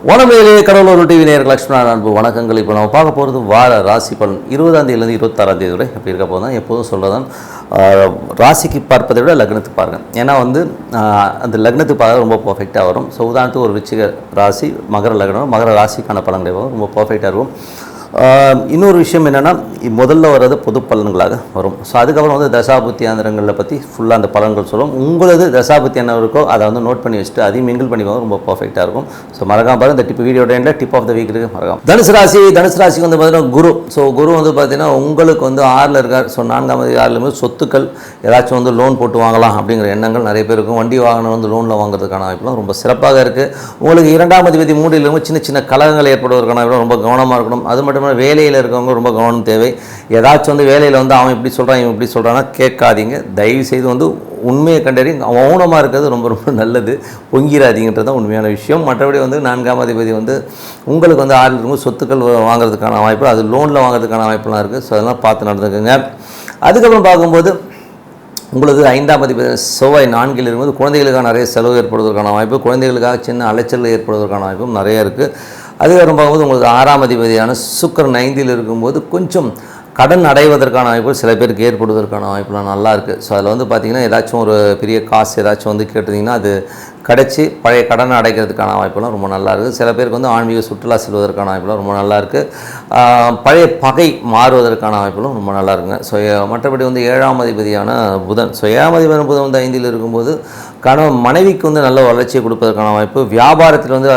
வனமேலே கடவுளூர் TV நேயர்கள் லட்சுமண அன்பு வணக்கங்கள். இப்போ நம்ம பார்க்க போகிறது வார ராசி பலன் 20ஆம் தேதியிலேருந்து 26ஆம் தேதி வரை எப்படி இருக்க போதும் தான் எப்போதும் சொல்லதான் ராசிக்கு பார்ப்பதை விட லக்னத்துக்கு பாருங்கள். ஏன்னா அந்த லக்னத்துக்கு பார்க்க ரொம்ப பர்ஃபெக்டாக வரும். ஸோ உதாரணத்துக்கு ஒரு விச்சிக ராசி மகர லக்னம் மகர ராசிக்கான பலன்களே வரும், ரொம்ப பர்ஃபெக்டாக இருக்கும். இன்னொரு விஷயம் என்னென்னா முதல்ல வர்றது பொது பலன்களாக வரும். ஸோ அதுக்கப்புறம் தசாபுத்தி ஆந்திரங்களில் பற்றி ஃபுல்லாக அந்த பலன்கள் சொல்லும். உங்களது தசாபுத்தி என்ன இருக்கோ அதை நோட் பண்ணி வச்சுட்டு அதையும் மிங்கிள் பண்ணி ரொம்ப பர்ஃபெக்டாக இருக்கும். ஸோ மறக்காம பாருங்கள், இந்த டிப் வீடியோ டைமில் டிப் ஆஃப் த வீக் இருக்குது மறக்காம. தனுசு ராசிக்கு பார்த்தீங்கன்னா குரு. ஸோ குரு பார்த்தீங்கன்னா உங்களுக்கு 6ல் இருக்கார். ஸோ 4ஆம் தேதி 6ல் சொத்துக்கள் ஏதாச்சும் லோன் போட்டு வாங்கலாம் அப்படிங்கிற எண்ணங்கள் நிறைய பேர் இருக்கும். வண்டி வாகனம் லோனில் வாங்குறதுக்கான வாய்ப்புலாம் ரொம்ப சிறப்பாக இருக்குது. உங்களுக்கு 2ஆம் அதிபதி 3ல் சின்ன சின்ன கலகங்கள் ஏற்படுவதற்கான வாய்ப்பு ரொம்ப கவனமாக இருக்கணும். அது மட்டும் வேலையில் இருக்கவங்க ரொம்ப கவனம் தேவை. ஏதாச்சும் வேலையில் அவன் இப்படி சொல்கிறான் இவன் இப்படி சொல்கிறான்னா கேட்காதீங்க. தயவு செய்து உண்மையை கண்டறி மௌனமாக இருக்கிறது ரொம்ப ரொம்ப நல்லது. பொங்கிராதீங்கன்றது தான் உண்மையான விஷயம். மற்றபடி 4ஆம் அதிபதி உங்களுக்கு 6ல் இருக்கும்போது சொத்துக்கள் வாங்குறதுக்கான வாய்ப்பு, அது லோனில் வாங்குறதுக்கான வாய்ப்புலாம் இருக்குது. ஸோ அதெல்லாம் பார்த்து நடந்துக்குங்க. அதுக்கப்புறம் பார்க்கும்போது உங்களுக்கு 5ஆம் அதிபதி செவ்வாய் 4ல் இருக்கும்போது குழந்தைகளுக்காக நிறைய செலவு ஏற்படுவதற்கான வாய்ப்பு, குழந்தைகளுக்காக சின்ன அலைச்சல் ஏற்படுவதற்கான வாய்ப்பும் நிறைய இருக்குது. அதுக்கப்புறம் பார்க்கும்போது உங்களுக்கு 6ஆம் அதிபதியான சுக்கிரன் 5ல் இருக்கும்போது கொஞ்சம் கடன் அடைவதற்கான வாய்ப்புகள் சில பேருக்கு ஏற்படுவதற்கான வாய்ப்புலாம் நல்லா இருக்குது. ஸோ அதில் பார்த்திங்கன்னா ஏதாச்சும் ஒரு பெரிய காசு ஏதாச்சும் கேட்டிங்கன்னா அது கிடச்சி பழைய கடனை அடைக்கிறதுக்கான வாய்ப்புலாம் ரொம்ப நல்லா இருக்குது. சில பேருக்கு ஆன்மீக சுற்றுலா செல்வதற்கான வாய்ப்புலாம் ரொம்ப நல்லா இருக்குது. பழைய பகை மாறுவதற்கான வாய்ப்புகளும் ரொம்ப நல்லா இருக்குங்க. ஸோ மற்றபடி 7ஆம் அதிபதியான புதன். ஸோ 7ஆம் அதிபதியான புதன் 5ல் இருக்கும்போது மனைவிக்கு நல்ல வளர்ச்சியை கொடுப்பதற்கான வாய்ப்பு, வியாபாரத்தில்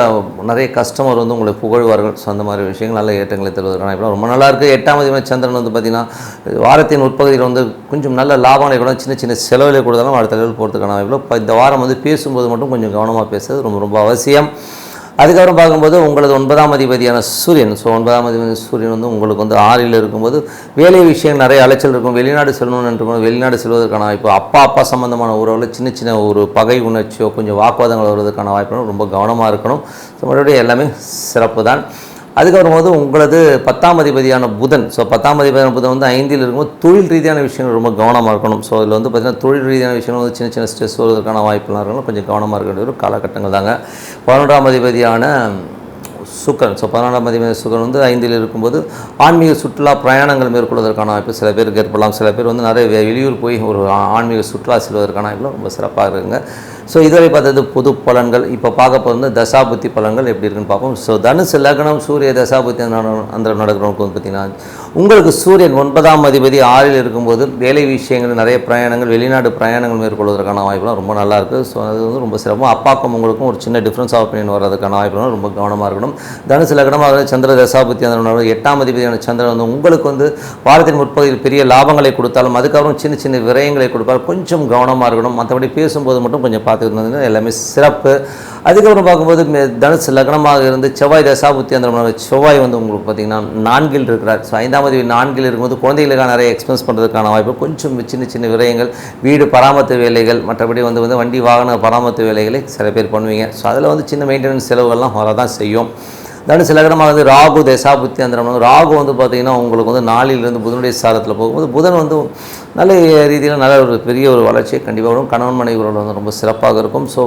நிறைய கஸ்டமர் உங்களுக்கு புகழ்வார்கள். ஸோ அந்த மாதிரி விஷயங்கள் நல்ல ஏற்றங்களை தருவதற்கான வாய்ப்பு ரொம்ப நல்லா இருக்குது. 8ஆம் அதிபதி சந்திரன் பார்த்திங்கன்னா வாரத்தின் உட்பகுதியில் கொஞ்சம் நல்ல லாபங்களை கூட சின்ன சின்ன செலவுகளை கொடுத்தாலும் அடுத்த லெவல் போகிறதுக்கான வாய்ப்பு. இப்போ இந்த வாரம் பேசும்போது மட்டும் கொஞ்சம் கவனமாக பேசுறது ரொம்ப ரொம்ப அவசியம். அதுக்கப்புறம் பார்க்கும்போது உங்களது 9ஆம் அதிபதியான சூரியன். ஸோ 9ஆம் அதிபதி சூரியன் உங்களுக்கு 6ல் இருக்கும்போது வேலை விஷயம் நிறைய அலைச்சல் இருக்கும். வெளிநாடு செல்லணும்னு இருக்கும், வெளிநாடு செல்வதற்கான வாய்ப்பு, அப்பா சம்மந்தமான உறவில் சின்ன சின்ன ஒரு பகை உணர்ச்சியோ கொஞ்சம் வாக்குவாதங்கள் வருவதற்கான வாய்ப்பு ரொம்ப கவனமாக இருக்கணும். ஸோ மறுபடியும் எல்லாமே சிறப்பு தான். அதுக்கப்புறம் உங்களது 10ஆம் அதிபதியான புதன். ஸோ 10ஆம் அதிபதியான புதன் 5ல் இருக்கும்போது தொழில் ரீதியான விஷயங்கள் ரொம்ப கவனமாக இருக்கணும். ஸோ இதில் பார்த்திங்கன்னா தொழில் ரீதியான விஷயங்கள் சின்ன சின்ன ஸ்ட்ரெஸ் வருவதற்கான வாய்ப்புலாம் இருக்கணும். கொஞ்சம் கவனமாக இருக்க வேண்டிய ஒரு காலகட்டங்கள் தாங்க. 11ஆம் அதிபதியான சுக்கிரன். ஸோ 11ஆம் அதிபதி சுக்கிரன் 5ல் இருக்கும்போது ஆன்மீக சுற்றுலா பிரயாணங்கள் மேற்கொள்வதற்கான வாய்ப்பு சில பேருக்கு ஏற்படலாம். சில பேர் நிறைய வெளியூர் போய் ஒரு ஆன்மீக சுற்றுலா செல்வதற்கான வாய்ப்புலாம் ரொம்ப சிறப்பாக இருக்குங்க. ஸோ இதுவரை பார்த்தது பொது பலன்கள். இப்போ பார்க்க போகிறது தசாபுத்தி பலன்கள் எப்படி இருக்குன்னு பார்ப்போம். ஸோ தனுசு லக்னம் சூரிய தசாபுத்தி அந்த நடக்கிறவங்களுக்கு பார்த்திங்கன்னா உங்களுக்கு சூரியன் 9ஆம் அதிபதி 6ல் இருக்கும்போது வேலை விஷயங்கள் நிறைய பிரயாணங்கள் வெளிநாடு பிரயாணங்கள் மேற்கொள்வதற்கான வாய்ப்புலாம் ரொம்ப நல்லாயிருக்கு. ஸோ அது ரொம்ப சிறப்பாக அப்பாக்கும் உங்களுக்கும் ஒரு சின்ன டிஃப்ரென்ஸ் ஆஃப் ஒப்பீனியன் வர்றதுக்கான வாய்ப்புலாம் ரொம்ப கவனமாக இருக்கணும். தனுசு லக்னமாக சந்திர தசாபுத்தி அந்த 8ஆம் அதிபதியான சந்திரன் உங்களுக்கு வாரத்தின் முற்பகுதியில் பெரிய லாபங்களை கொடுத்தாலும் அதுக்கப்புறம் சின்ன சின்ன விரயங்களை கொடுப்பால் கொஞ்சம் கவனமாக இருக்கணும். மற்றபடி பேசும்போது மட்டும் கொஞ்சம் பார்த்துக்கிட்டு எல்லாமே சிறப்பு. அதுக்கப்புறம் பார்க்கும்போது தனுசு லக்னமாக இருந்து செவ்வாய் தசாபுத்தி அந்த செவ்வாய் உங்களுக்கு பார்த்திங்கன்னா 4ல் இருக்கிறார். ஸோ 5ஆம் அதிபதி 4ல் இருக்கும்போது குழந்தைகளுக்காக நிறைய எக்ஸ்பென்ஸ் பண்ணுறதுக்கான வாய்ப்பு, கொஞ்சம் சின்ன சின்ன விரயங்கள், வீடு பராமரிப்பு வேலைகள், மற்றபடி வண்டி வாகன பராமரிப்பு வேலைகளை சில பேர் பண்ணுவீங்க. ஸோ அதில் சின்ன மெயின்டெனன்ஸ் செலவுகள்லாம் வரதான் செய்யும். தனுசு லக்னமாக ராகு தசாபுத்தி அந்த ராகு பார்த்திங்கன்னா உங்களுக்கு 4லிருந்து புதனுடைய சாரத்தில் போகும்போது புதன் நல்ல ரீதியில் நல்ல ஒரு பெரிய ஒரு வளர்ச்சியை கண்டிப்பாக வரும். கணவன் மனைவி உறவுகள் ரொம்ப சிறப்பாக இருக்கும். ஸோ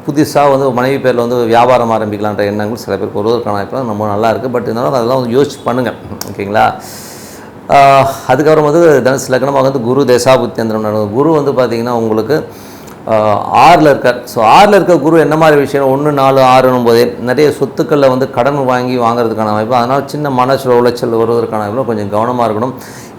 புதுசாக மனைவி பேரில் வியாபாரம் ஆரம்பிக்கலான்ற எண்ணங்கள் சில பேருக்கு வருவதற்கான வாய்ப்பு ரொம்ப நல்லா இருக்குது. பட் இருந்தாலும் அதெல்லாம் யோசிச்சு பண்ணுங்கள், ஓகேங்களா. அதுக்கப்புறம் தனுசு லக்னமாக குரு தசாபுத்தி அந்த குரு பார்த்திங்கன்னா உங்களுக்கு 6ல் இருக்கார். ஸோ 6ல் இருக்க குரு என்ன மாதிரி விஷயம் 1, 4, 6 போதே நிறைய சொத்துக்களில் கடன் வாங்குறதுக்கான வாய்ப்பு, அதனால் சின்ன மனசுல உளைச்சல் வருவதற்கான வாய்ப்பு கொஞ்சம் கவனமாக இருக்கணும்.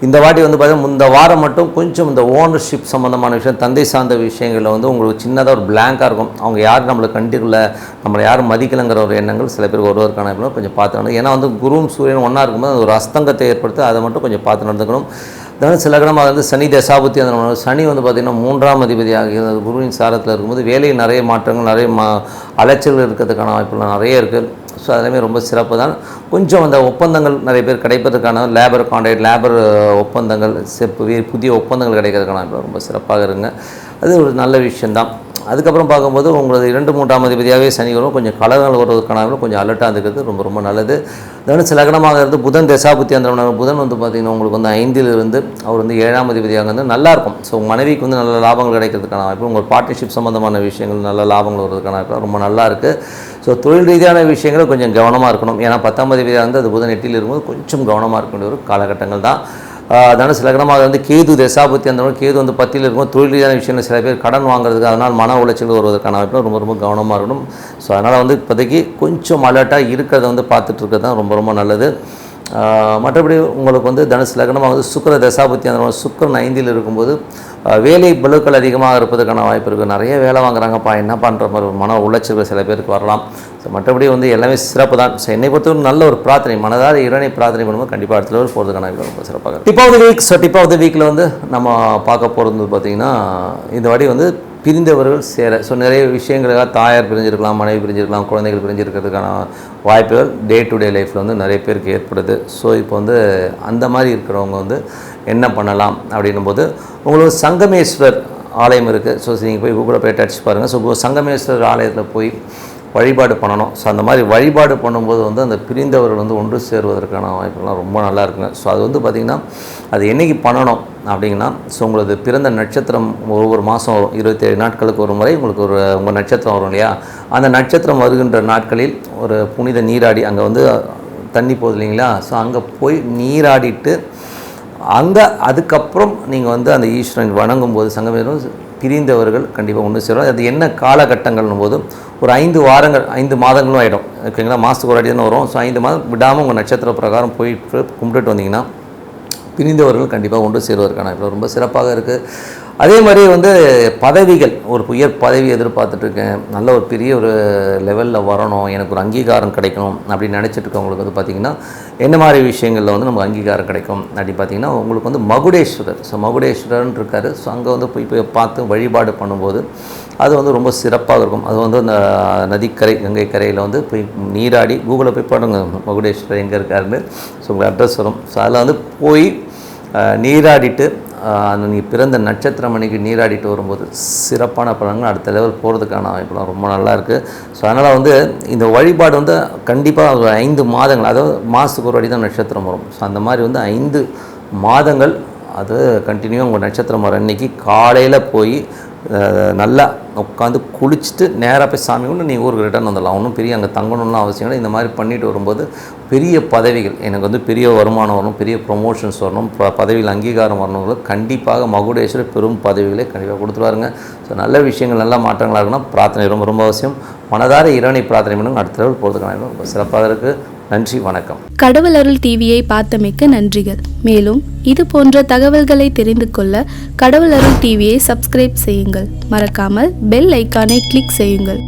இந்த வாட்டி பார்த்தீங்கன்னா இந்த வாரம் மட்டும் கொஞ்சம் இந்த ஓனர்ஷிப் சம்மந்தமான விஷயம், தந்தை சார்ந்த விஷயங்களில் உங்களுக்கு சின்னதாக ஒரு பிளாங்காக இருக்கும். அவங்க யாரும் நம்மளை கண்டிக்கல, நம்மளை யாரும் மதிக்கலைங்கிற ஒரு எண்ணங்கள் சில பேருக்கு வருவதற்கான வாய்ப்பு கொஞ்சம் பார்த்து நடந்து. ஏன்னா குருவும் சூரியன் ஒன்றா இருக்கும்போது ஒரு அஸ்தங்கத்தை ஏற்படுத்தி அதை மட்டும் கொஞ்சம் பார்த்து நடந்துக்கணும். தனுசு லக்னமாக சனி தசாபுத்தி அந்த சனி பார்த்திங்கன்னா 3ஆம் அதிபதி ஆகிய குருவின் சாரத்தில் இருக்கும்போது வேலையில் நிறைய மாற்றங்கள் நிறைய அலைச்சல் இருக்கிறதுக்கான வாய்ப்புலாம் நிறைய இருக்குது. ஸோ அதேமாதிரி ரொம்ப சிறப்பு தான். கொஞ்சம் அந்த ஒப்பந்தங்கள் நிறைய பேர் கிடைப்பதற்கான லேபர் கான்ட்ராக்ட், லேபர் ஒப்பந்தங்கள், புதிய ஒப்பந்தங்கள் கிடைக்கிறதுக்கான வாய்ப்பு ரொம்ப சிறப்பாக இருங்க. அது ஒரு நல்ல விஷயந்தான். அதுக்கப்புறம் பார்க்கும்போது உங்களது 2-3ஆம் அதிபதியாகவே சனி வரும். கொஞ்சம் கலகங்கள் வருவதற்கான கொஞ்சம் அலர்ட்டாக இருக்கிறது ரொம்ப ரொம்ப நல்லது. தனுசு லக்னமாக இருந்து புதன் தசாபுத்தி அந்த புதன் வந்து பார்த்திங்கன்னா உங்களுக்கு வந்து 5ல் இருந்து அவர் வந்து 7ஆம் அதிபதியாக வந்து நல்லாயிருக்கும். ஸோ உங்கள் மனைவிக்கு வந்து நல்ல லாபங்கள் கிடைக்கிறதுக்கான வாய்ப்பு, உங்கள் பார்ட்னர்ஷிப் சம்மந்தமான விஷயங்கள் நல்ல லாபங்கள் வருவதற்கான வாய்ப்பு ரொம்ப நல்லா இருக்குது. ஸோ தொழில் ரீதியான விஷயங்கள் கொஞ்சம் கவனமாக இருக்கணும். ஏன்னா 10ஆம் அதிபதியாக வந்து அது புதன் 8ல் இருக்கும்போது கொஞ்சம் கவனமாக இருக்க வேண்டிய ஒரு காலகட்டங்கள் தான். தனுசு லக்னமாக வந்து கேது தசாபுத்தி அந்த கேது வந்து 10ல் இருக்கும். தொழில் ரீதியான விஷயங்கள் சில பேர் கடன் வாங்குறதுக்கு அதனால் மன உளைச்சல் வருவதற்கான வாய்ப்பு ரொம்ப ரொம்ப கவனமாக இருக்கணும். ஸோ அதனால் வந்து இப்போதைக்கு கொஞ்சம் அலர்ட்டாக இருக்கிறத வந்து பார்த்துட்டு இருக்கிறது தான் ரொம்ப ரொம்ப நல்லது. மற்றபடி உங்களுக்கு வந்து தனுசு லக்னமாக வந்து சுக்கிர தசாபுத்தி அந்த சுக்கிரன் 5ல் இருக்கும்போது வேலை பளுக்கள் அதிகமாக இருப்பதற்கான வாய்ப்பு இருக்குது. நிறைய வேலை வாங்குறாங்கப்பா என்ன பண்ணுற மாதிரி மன உளைச்சல்கள் சில பேருக்கு வரலாம். ஸோ மற்றபடி வந்து எல்லாமே சிறப்பு தான். ஸோ என்னை பொறுத்தவரை நல்ல ஒரு பிரார்த்தனை, மனதார இறைவனை பிரார்த்தனை பண்ணும்போது கண்டிப்பாக அடுத்த லெவல் போகிறதுக்கான ரொம்ப சிறப்பாக இருக்குது. Tip of the week. So tip of the வீக்கில் வந்து நம்ம பார்க்க போகிறது பார்த்திங்கன்னா இந்த வாட்டி வந்து பிரிந்தவர்கள் சேர. ஸோ நிறைய விஷயங்களுக்காக தாயார் பிரிஞ்சிருக்கலாம், மனைவி பிரிஞ்சிருக்கலாம், குழந்தைகள் பிரிஞ்சிருக்கிறதுக்கான வாய்ப்புகள் டே டு டே லைஃப்பில் வந்து நிறைய பேருக்கு ஏற்படுது. ஸோ இப்போ வந்து அந்த மாதிரி இருக்கிறவங்க வந்து என்ன பண்ணலாம் அப்படின்னும் போது உங்களுக்கு சங்கமேஸ்வர் ஆலயம் இருக்குது. ஸோ நீங்கள் போய் கூகுளில் போய் அடிச்சு பாருங்கள். ஸோ சங்கமேஸ்வர் ஆலயத்தில் போய் வழிபாடு பண்ணணும். ஸோ அந்த மாதிரி வழிபாடு பண்ணும்போது வந்து அந்த பிரிந்தவர்கள் வந்து ஒன்று சேருவதற்கான வாய்ப்புகள்லாம் ரொம்ப நல்லா இருக்குங்க. ஸோ அது வந்து பார்த்திங்கன்னா அது என்றைக்கு பண்ணணும் அப்படிங்கன்னா, ஸோ உங்களது பிறந்த நட்சத்திரம் ஒவ்வொரு மாதம் வரும். 27 நாட்களுக்கு ஒரு முறை உங்களுக்கு உங்கள் நட்சத்திரம் வரும் இல்லையா, அந்த நட்சத்திரம் வருகின்ற நாட்களில் ஒரு புனித நீராடி, அங்கே வந்து தண்ணி போகுது இல்லைங்களா, ஸோ அங்கே போய் நீராடிட்டு அதுக்கப்புறம் நீங்கள் வந்து அந்த ஈஸ்வரன் வணங்கும்போது சங்கமேரும் பிரிந்தவர்கள் கண்டிப்பாக ஒன்று சேரும். அது என்ன காலகட்டங்கள்னும் போது ஒரு 5 மாதங்களும் ஆகிடும். ஓகேங்களா, மாதத்துக்கு ஒரு அடி தானே வரும். ஸோ 5 மாதம் விடாமல் உங்கள் நட்சத்திர பிரகாரம் போயிட்டு கும்பிட்டுட்டு வந்தீங்கன்னா பிரிந்தவர்கள் கண்டிப்பாக ஒன்று சேருவதற்கான இப்போ ரொம்ப சிறப்பாக இருக்குது. அதே மாதிரி வந்து பதவிகள், ஒரு உயர் பதவி எதிர்பார்த்துட்ருக்கேன், நல்ல ஒரு பெரிய ஒரு லெவலில் வரணும், எனக்கு ஒரு அங்கீகாரம் கிடைக்கணும் அப்படின்னு நினச்சிட்டு இருக்கவங்களுக்கு வந்து பார்த்திங்கன்னா என்ன மாதிரி விஷயங்களில் வந்து நமக்கு அங்கீகாரம் கிடைக்கும் அப்படின்னு பார்த்திங்கன்னா உங்களுக்கு வந்து மகுடேஸ்வரர். ஸோ மகுடேஸ்வரர்னு இருக்கார். ஸோ அங்கே வந்து போய் பார்த்து வழிபாடு பண்ணும்போது அது வந்து ரொம்ப சிறப்பாக இருக்கும். அது வந்து அந்த நதிக்கரை கங்கை கரையில் வந்து போய் நீராடி கூகுளில் போய் பாருங்க மகுடேஸ்வரர் எங்கே இருக்காருன்னு. ஸோ உங்களுக்கு அட்ரஸ் வரும். ஸோ அதில் வந்து போய் நீராடிட்டு அந்த நீங்கள் பிறந்த நட்சத்திரம் அன்றைக்கி நீராடிட்டு வரும்போது சிறப்பான பலன்கள் அடுத்த லெவல் போகிறதுக்கான வாய்ப்புலாம் ரொம்ப நல்லா இருக்குது. ஸோ அதனால் வந்து இந்த வழிபாடு வந்து கண்டிப்பாக 5 மாதங்கள், அதாவது மாதத்துக்கு ஒரு அடி தான் நட்சத்திரம் வரும். ஸோ அந்த மாதிரி வந்து 5 மாதங்கள் அது கண்டினியூவாக உங்கள் நட்சத்திரம் வர அன்றைக்கி காலையில் போய் நல்லா உட்காந்து குளிச்சுட்டு நேராக போய் சாமி கொண்டு நீங்கள் ஊருக்கு ரிட்டர்ன் வந்துடலாம். ஒன்றும் பெரிய அங்கே தங்கணும்லாம் அவசியம் இல்லை. இந்த மாதிரி பண்ணிட்டு வரும்போது பெரிய பதவிகள், எனக்கு வந்து பெரிய வருமானம் வரணும், பெரிய ப்ரொமோஷன்ஸ் வரணும், பதவியில் அங்கீகாரம் வரணுங்களோ கண்டிப்பாக மகுடேஸ்வரர் பெரும் பதவிகளை கண்டிப்பாக கொடுத்துருவாருங்க. ஸோ நல்ல விஷயங்கள், நல்ல மாற்றங்களாக இருக்குன்னா பிரார்த்தனை ரொம்ப ரொம்ப அவசியம். மனதார இறைவனை பிரார்த்தனை பண்ணுங்க, அடுத்த லெவல் போகிறதுக்கான ரொம்ப சிறப்பாக இருக்குது. நன்றி, வணக்கம். கடவுள் அருள் டிவியை பார்த்தமைக்க நன்றிகள். மேலும் இது போன்ற தகவல்களை தெரிந்து கொள்ள கடவுள் அருள் டிவியை சப்ஸ்கிரைப் செய்யுங்கள். மறக்காமல் பெல் ஐக்கானை கிளிக் செய்யுங்கள்.